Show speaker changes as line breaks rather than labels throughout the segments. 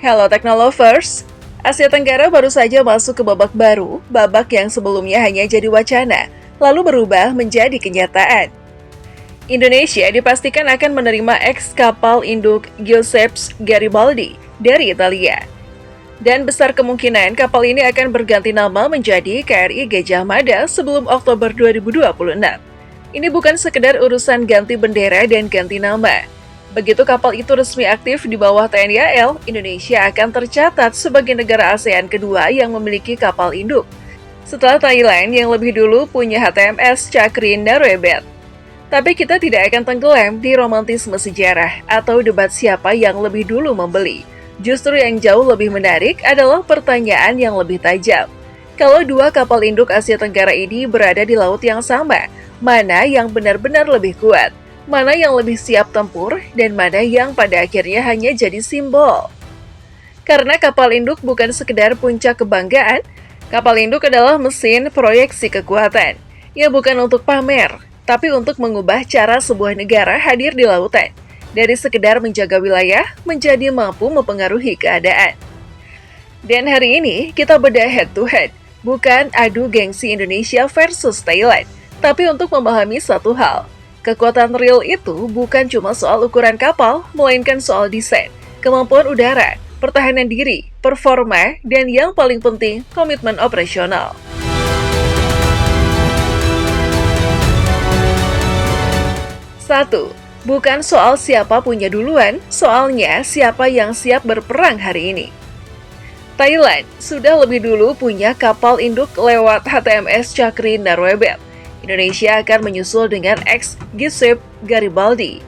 Hello Technolovers, Asia Tenggara baru saja masuk ke babak baru, babak yang sebelumnya hanya jadi wacana, lalu berubah menjadi kenyataan. Indonesia dipastikan akan menerima ex-kapal induk Giuseppe Garibaldi dari Italia. Dan besar kemungkinan kapal ini akan berganti nama menjadi KRI Gajah Mada sebelum Oktober 2026. Ini bukan sekedar urusan ganti bendera dan ganti nama. Begitu kapal itu resmi aktif di bawah TNI AL, Indonesia akan tercatat sebagai negara ASEAN kedua yang memiliki kapal induk. Setelah Thailand yang lebih dulu punya HTMS Cakri Naruebet. Tapi kita tidak akan tenggelam di romantisme sejarah atau debat siapa yang lebih dulu membeli. Justru yang jauh lebih menarik adalah pertanyaan yang lebih tajam. Kalau dua kapal induk Asia Tenggara ini berada di laut yang sama, mana yang benar-benar lebih kuat? Mana yang lebih siap tempur? Dan mana yang pada akhirnya hanya jadi simbol? Karena kapal induk bukan sekedar puncak kebanggaan, kapal induk adalah mesin proyeksi kekuatan. Ya bukan untuk pamer, tapi untuk mengubah cara sebuah negara hadir di lautan. Dari sekedar menjaga wilayah, menjadi mampu mempengaruhi keadaan. Dan hari ini, kita bedah head to head, bukan adu gengsi Indonesia versus Thailand, tapi untuk memahami satu hal. Kekuatan real itu bukan cuma soal ukuran kapal, melainkan soal desain, kemampuan udara, pertahanan diri, performa, dan yang paling penting, komitmen operasional. Satu. Bukan soal siapa punya duluan, soalnya siapa yang siap berperang hari ini. Thailand sudah lebih dulu punya kapal induk lewat HTMS Cakri Naruebet. Indonesia akan menyusul dengan ex-Giuseppe Garibaldi,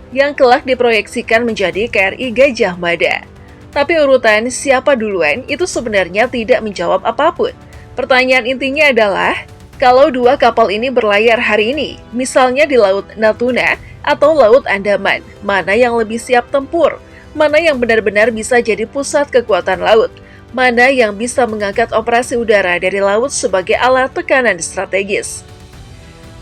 yang kelak diproyeksikan menjadi KRI Gajah Mada. Tapi urutan siapa duluan itu sebenarnya tidak menjawab apapun. Pertanyaan intinya adalah, kalau dua kapal ini berlayar hari ini, misalnya di Laut Natuna atau Laut Andaman, mana yang lebih siap tempur? Mana yang benar-benar bisa jadi pusat kekuatan laut? Mana yang bisa mengangkat operasi udara dari laut sebagai alat tekanan strategis?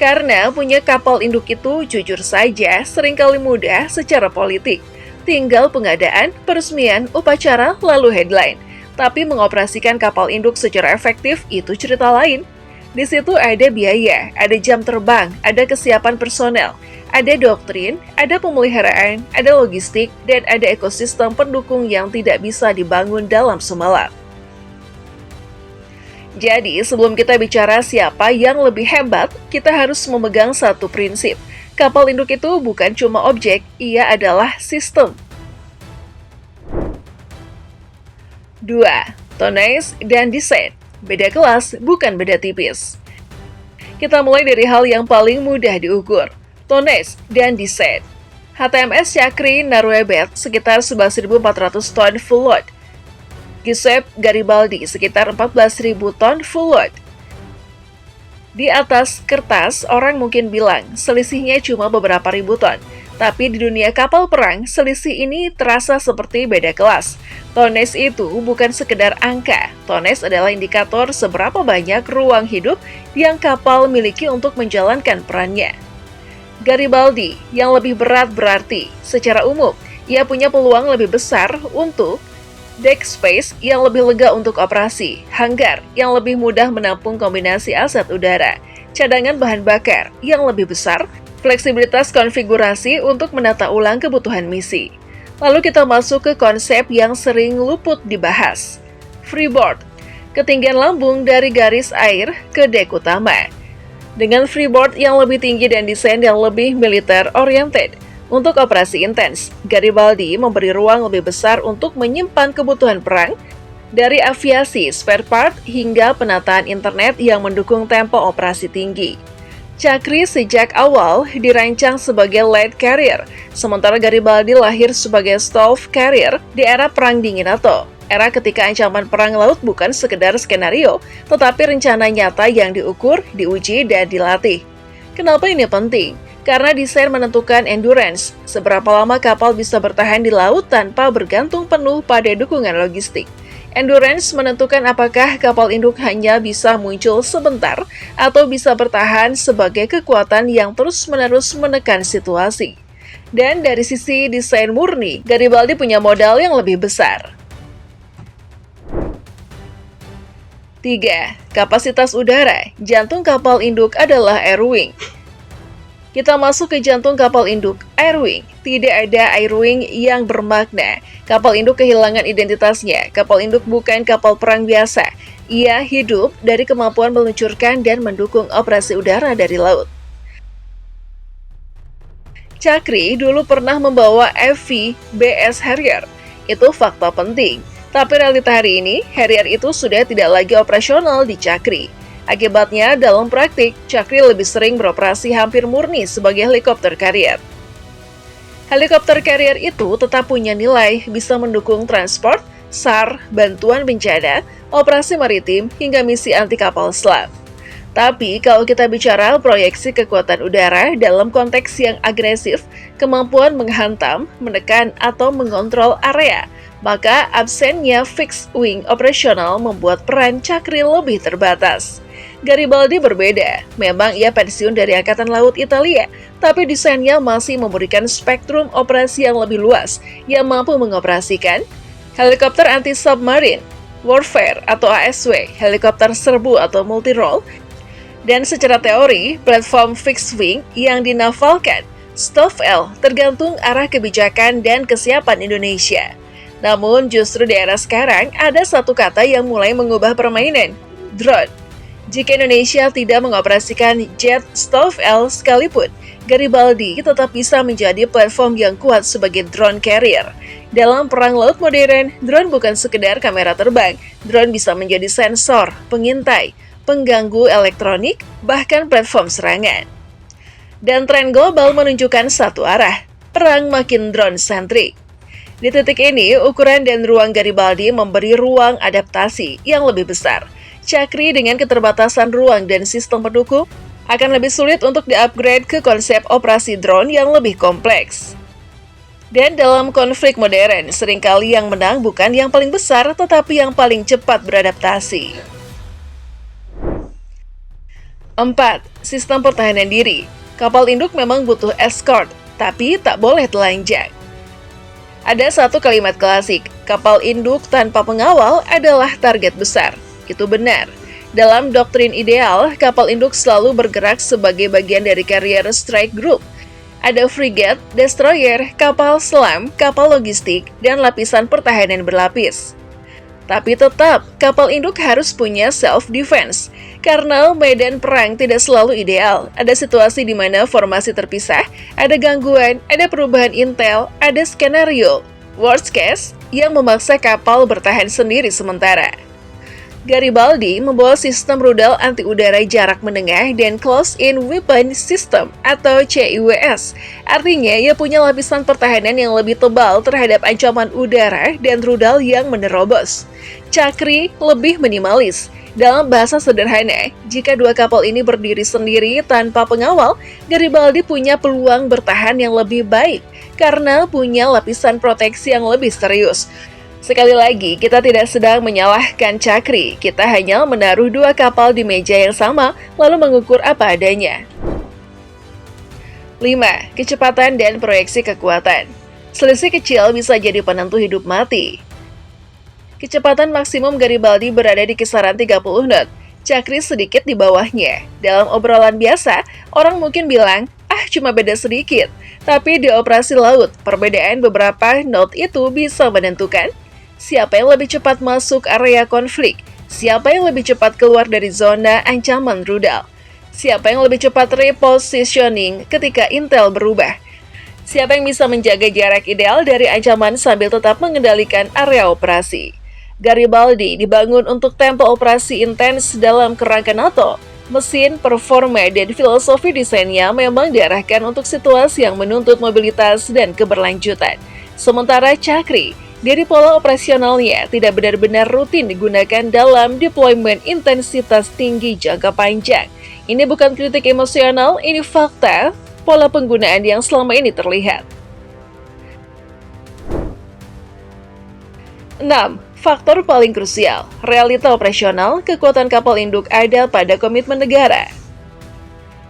Karena punya kapal induk itu jujur saja seringkali mudah secara politik. Tinggal pengadaan, peresmian, upacara, lalu headline. Tapi mengoperasikan kapal induk secara efektif itu cerita lain. Di situ ada biaya, ada jam terbang, ada kesiapan personel, ada doktrin, ada pemeliharaan, ada logistik, dan ada ekosistem pendukung yang tidak bisa dibangun dalam semalam. Jadi, sebelum kita bicara siapa yang lebih hebat, kita harus memegang satu prinsip. Kapal induk itu bukan cuma objek, ia adalah sistem. 2. Tonnage dan desain. Beda kelas, bukan beda tipis. Kita mulai dari hal yang paling mudah diukur, tonnage dan desain. HTMS Cakri Naruebet sekitar 11.400 ton full load. Giuseppe Garibaldi sekitar 14.000 ton full load. Di atas kertas, orang mungkin bilang selisihnya cuma beberapa ribu ton. Tapi di dunia kapal perang, selisih ini terasa seperti beda kelas. Tonnage itu bukan sekedar angka. Tonnage adalah indikator seberapa banyak ruang hidup yang kapal miliki untuk menjalankan perannya. Garibaldi yang lebih berat berarti, secara umum, ia punya peluang lebih besar untuk deck space yang lebih lega untuk operasi, hanggar yang lebih mudah menampung kombinasi aset udara, cadangan bahan bakar yang lebih besar, fleksibilitas konfigurasi untuk menata ulang kebutuhan misi. Lalu kita masuk ke konsep yang sering luput dibahas. Freeboard, ketinggian lambung dari garis air ke dek utama. Dengan freeboard yang lebih tinggi dan desain yang lebih militer-oriented, untuk operasi intens, Garibaldi memberi ruang lebih besar untuk menyimpan kebutuhan perang, dari aviasi, spare part, hingga penataan internet yang mendukung tempo operasi tinggi. Cakri sejak awal dirancang sebagai light carrier, sementara Garibaldi lahir sebagai stealth carrier di era Perang Dingin NATO, era ketika ancaman perang laut bukan sekedar skenario, tetapi rencana nyata yang diukur, diuji, dan dilatih. Kenapa ini penting? Karena desain menentukan endurance, seberapa lama kapal bisa bertahan di laut tanpa bergantung penuh pada dukungan logistik. Endurance menentukan apakah kapal induk hanya bisa muncul sebentar atau bisa bertahan sebagai kekuatan yang terus-menerus menekan situasi. Dan dari sisi desain murni, Garibaldi punya modal yang lebih besar. 3. Kapasitas udara. Jantung kapal induk adalah air wing. Kita masuk ke jantung kapal induk, air wing. Tidak ada air wing yang bermakna. Kapal induk kehilangan identitasnya. Kapal induk bukan kapal perang biasa. Ia hidup dari kemampuan meluncurkan dan mendukung operasi udara dari laut. Chakri dulu pernah membawa FV-BS Harrier. Itu fakta penting. Tapi realita hari ini, Harrier itu sudah tidak lagi operasional di Chakri. Akibatnya, dalam praktik, Chakri lebih sering beroperasi hampir murni sebagai helikopter karier. Helikopter karier itu tetap punya nilai, bisa mendukung transport, SAR, bantuan bencana, operasi maritim, hingga misi anti kapal selam. Tapi, kalau kita bicara proyeksi kekuatan udara dalam konteks yang agresif, kemampuan menghantam, menekan, atau mengontrol area, maka absennya fixed wing operasional membuat peran Chakri lebih terbatas. Garibaldi berbeda, memang ia pensiun dari Angkatan Laut Italia, tapi desainnya masih memberikan spektrum operasi yang lebih luas, yang mampu mengoperasikan helikopter anti-submarine, warfare atau ASW, helikopter serbu atau multi-role, dan secara teori, platform fixed wing yang dinafalkan, STOVL, tergantung arah kebijakan dan kesiapan Indonesia. Namun justru di era sekarang, ada satu kata yang mulai mengubah permainan, drone. Jika Indonesia tidak mengoperasikan jet STOVL sekalipun, Garibaldi tetap bisa menjadi platform yang kuat sebagai drone carrier. Dalam perang laut modern, drone bukan sekedar kamera terbang, drone bisa menjadi sensor, pengintai, pengganggu elektronik, bahkan platform serangan. Dan tren global menunjukkan satu arah, perang makin drone-centric. Di titik ini, ukuran dan ruang Garibaldi memberi ruang adaptasi yang lebih besar. Chakri dengan keterbatasan ruang dan sistem pendukung akan lebih sulit untuk di-upgrade ke konsep operasi drone yang lebih kompleks. Dan dalam konflik modern, seringkali yang menang bukan yang paling besar, tetapi yang paling cepat beradaptasi. 4. Sistem pertahanan diri. Kapal induk memang butuh escort, tapi tak boleh telanjang. Ada satu kalimat klasik, kapal induk tanpa pengawal adalah target besar. Itu benar. Dalam doktrin ideal, kapal induk selalu bergerak sebagai bagian dari carrier strike group. Ada frigate, destroyer, kapal selam, kapal logistik, dan lapisan pertahanan berlapis. Tapi tetap, kapal induk harus punya self-defense. Karena medan perang tidak selalu ideal. Ada situasi di mana formasi terpisah, ada gangguan, ada perubahan intel, ada skenario worst case yang memaksa kapal bertahan sendiri sementara. Garibaldi membawa sistem rudal anti-udara jarak menengah dan Close-in Weapon System atau CIWS. Artinya, ia punya lapisan pertahanan yang lebih tebal terhadap ancaman udara dan rudal yang menerobos. Chakri lebih minimalis. Dalam bahasa sederhana, jika dua kapal ini berdiri sendiri tanpa pengawal, Garibaldi punya peluang bertahan yang lebih baik karena punya lapisan proteksi yang lebih serius. Sekali lagi, kita tidak sedang menyalahkan Chakri, kita hanya menaruh dua kapal di meja yang sama, lalu mengukur apa adanya. 5. Kecepatan dan proyeksi kekuatan. Selisih kecil bisa jadi penentu hidup mati. Kecepatan maksimum Garibaldi berada di kisaran 30 knot, Chakri sedikit di bawahnya. Dalam obrolan biasa, orang mungkin bilang, cuma beda sedikit. Tapi di operasi laut, perbedaan beberapa knot itu bisa menentukan siapa yang lebih cepat masuk area konflik, siapa yang lebih cepat keluar dari zona ancaman rudal, siapa yang lebih cepat repositioning ketika intel berubah, siapa yang bisa menjaga jarak ideal dari ancaman sambil tetap mengendalikan area operasi. Garibaldi dibangun untuk tempo operasi intens dalam kerangka NATO. Mesin, performa, dan filosofi desainnya memang diarahkan untuk situasi yang menuntut mobilitas dan keberlanjutan. Sementara Chakri, dari pola operasionalnya tidak benar-benar rutin digunakan dalam deployment intensitas tinggi jangka panjang. Ini bukan kritik emosional, ini fakta pola penggunaan yang selama ini terlihat. 6. Faktor paling krusial, realita operasional, kekuatan kapal induk ada pada komitmen negara.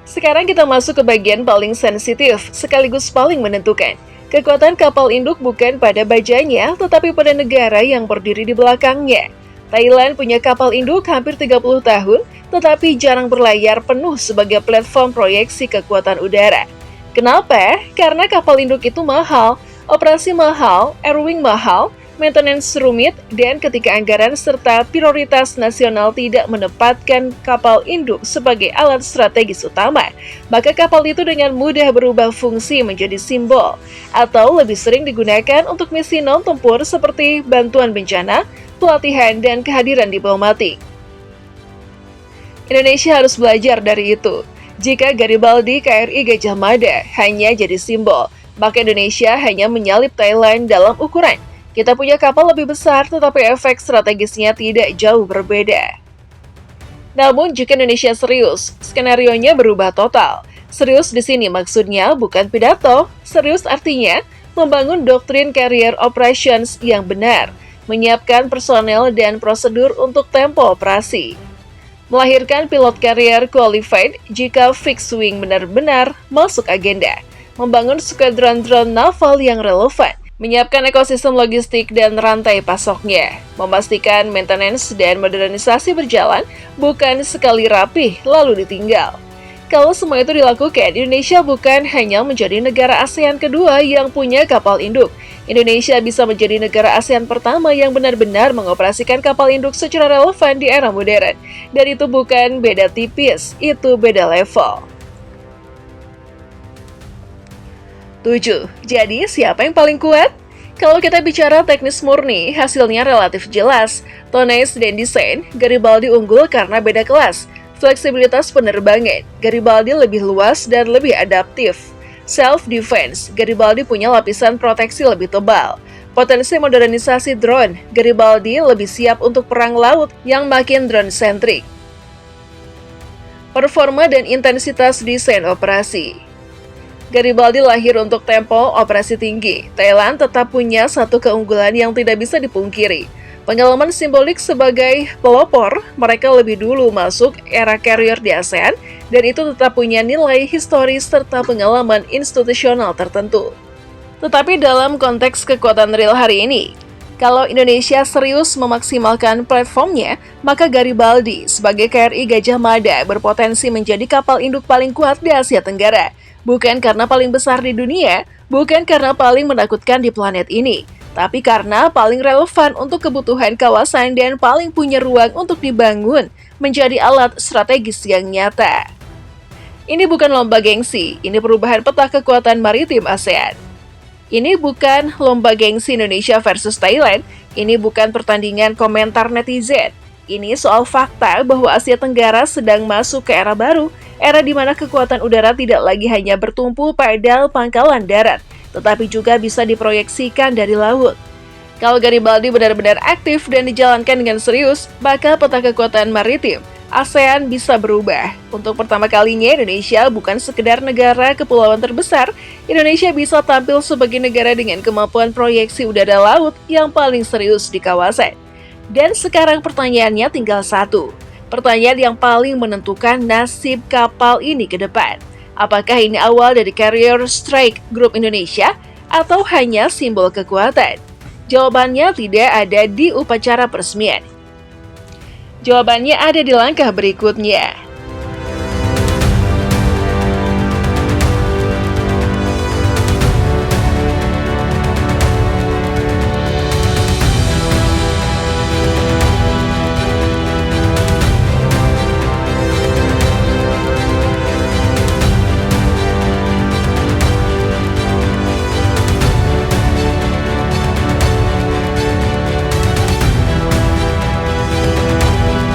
Sekarang kita masuk ke bagian paling sensitif, sekaligus paling menentukan. Kekuatan kapal induk bukan pada bajanya, tetapi pada negara yang berdiri di belakangnya. Thailand punya kapal induk hampir 30 tahun, tetapi jarang berlayar penuh sebagai platform proyeksi kekuatan udara. Kenapa? Karena kapal induk itu mahal, operasi mahal, airwing mahal, maintenance rumit, dan ketika anggaran serta prioritas nasional tidak menempatkan kapal induk sebagai alat strategis utama, maka kapal itu dengan mudah berubah fungsi menjadi simbol, atau lebih sering digunakan untuk misi non-tempur seperti bantuan bencana, pelatihan, dan kehadiran diplomatik. Indonesia harus belajar dari itu. Jika Garibaldi KRI Gajah Mada hanya jadi simbol, maka Indonesia hanya menyalip Thailand dalam ukuran. Kita punya kapal lebih besar, tetapi efek strategisnya tidak jauh berbeda. Namun, jika Indonesia serius, skenarionya berubah total. Serius di sini maksudnya bukan pidato, serius artinya membangun doktrin carrier operations yang benar, menyiapkan personel dan prosedur untuk tempo operasi. Melahirkan pilot carrier qualified jika fixed wing benar-benar masuk agenda. Membangun skuadron drone naval yang relevan. Menyiapkan ekosistem logistik dan rantai pasoknya. Memastikan maintenance dan modernisasi berjalan, bukan sekali rapih lalu ditinggal. Kalau semua itu dilakukan, Indonesia bukan hanya menjadi negara ASEAN kedua yang punya kapal induk. Indonesia bisa menjadi negara ASEAN pertama yang benar-benar mengoperasikan kapal induk secara relevan di era modern. Dan itu bukan beda tipis, itu beda level. 7. Jadi, siapa yang paling kuat? Kalau kita bicara teknis murni, hasilnya relatif jelas. Tonnage dan desain, Garibaldi unggul karena beda kelas. Fleksibilitas penerbangan, Garibaldi lebih luas dan lebih adaptif. Self-defense, Garibaldi punya lapisan proteksi lebih tebal. Potensi modernisasi drone, Garibaldi lebih siap untuk perang laut yang makin drone-centric. Performa dan intensitas desain operasi, Garibaldi lahir untuk tempo operasi tinggi. Thailand tetap punya satu keunggulan yang tidak bisa dipungkiri. Pengalaman simbolik sebagai pelopor, mereka lebih dulu masuk era carrier di ASEAN, dan itu tetap punya nilai historis serta pengalaman institusional tertentu. Tetapi dalam konteks kekuatan real hari ini, kalau Indonesia serius memaksimalkan platformnya, maka Garibaldi sebagai KRI Gajah Mada berpotensi menjadi kapal induk paling kuat di Asia Tenggara. Bukan karena paling besar di dunia, bukan karena paling menakutkan di planet ini, tapi karena paling relevan untuk kebutuhan kawasan dan paling punya ruang untuk dibangun menjadi alat strategis yang nyata. Ini bukan lomba gengsi, ini perubahan peta kekuatan maritim ASEAN. Ini bukan lomba gengsi Indonesia versus Thailand, ini bukan pertandingan komentar netizen. Ini soal fakta bahwa Asia Tenggara sedang masuk ke era baru, era di mana kekuatan udara tidak lagi hanya bertumpu pada pangkalan darat, tetapi juga bisa diproyeksikan dari laut. Kalau Garibaldi benar-benar aktif dan dijalankan dengan serius, maka peta kekuatan maritim ASEAN bisa berubah. Untuk pertama kalinya, Indonesia bukan sekedar negara kepulauan terbesar, Indonesia bisa tampil sebagai negara dengan kemampuan proyeksi udara laut yang paling serius di kawasan. Dan sekarang pertanyaannya tinggal satu. Pertanyaan yang paling menentukan nasib kapal ini ke depan. Apakah ini awal dari Carrier Strike Group Indonesia atau hanya simbol kekuatan? Jawabannya tidak ada di upacara peresmian. Jawabannya ada di langkah berikutnya.